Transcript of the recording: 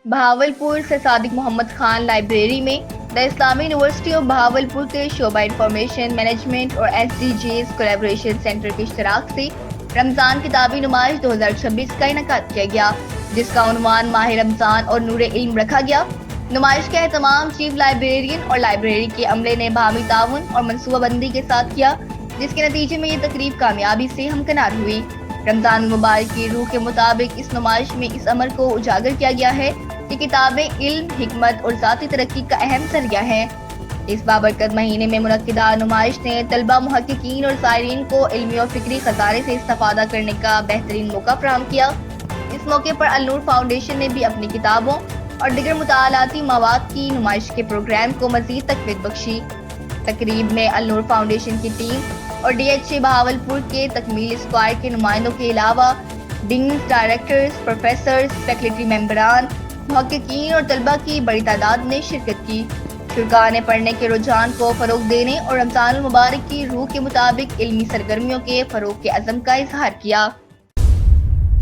بہاولپور سے صادق محمد خان لائبریری میں دا اسلامی یونیورسٹی آف بہاولپور کے شعبہ انفارمیشن مینجمنٹ اور SDGs کولیبریشن سینٹر کے اشتراک سے رمضان کتابی نمائش 2026 کا انعقاد کیا گیا، جس کا عنوان ماہ رمضان اور نور علم رکھا گیا۔ نمائش کا اہتمام چیف لائبریرین اور لائبریری کے عملے نے باہمی تعاون اور منصوبہ بندی کے ساتھ کیا، جس کے نتیجے میں یہ تقریب کامیابی سے ہمکنار ہوئی۔ رمضان المبارک کی روح کے مطابق اس نمائش میں اس امر کو اجاگر کیا گیا ہے کہ کتابیں علم، حکمت اور ذاتی ترقی کا اہم ذریعہ ہیں۔ اس بابرکت مہینے میں منعقدہ نمائش نے طلباء، محققین اور زائرین کو علمی اور فکری خزانے سے استفادہ کرنے کا بہترین موقع فراہم کیا۔ اس موقع پر النور فاؤنڈیشن نے بھی اپنی کتابوں اور دیگر مطالعاتی مواد کی نمائش کے پروگرام کو مزید تقویت بخشی۔ تقریب میں النور فاؤنڈیشن کی ٹیم اور DHA بہاولپور کے تکمیل اسکواڈ کے نمائندوں کے علاوہ ڈینز، ڈائریکٹرز، پروفیسرز، فیکلٹی ممبران، محققین اور طلباء کی بڑی تعداد نے شرکت کی۔ شرکاء نے پڑھنے کے رجحان کو فروغ دینے اور رمضان المبارک کی روح کے مطابق علمی سرگرمیوں کے فروغ کے عزم کا اظہار کیا۔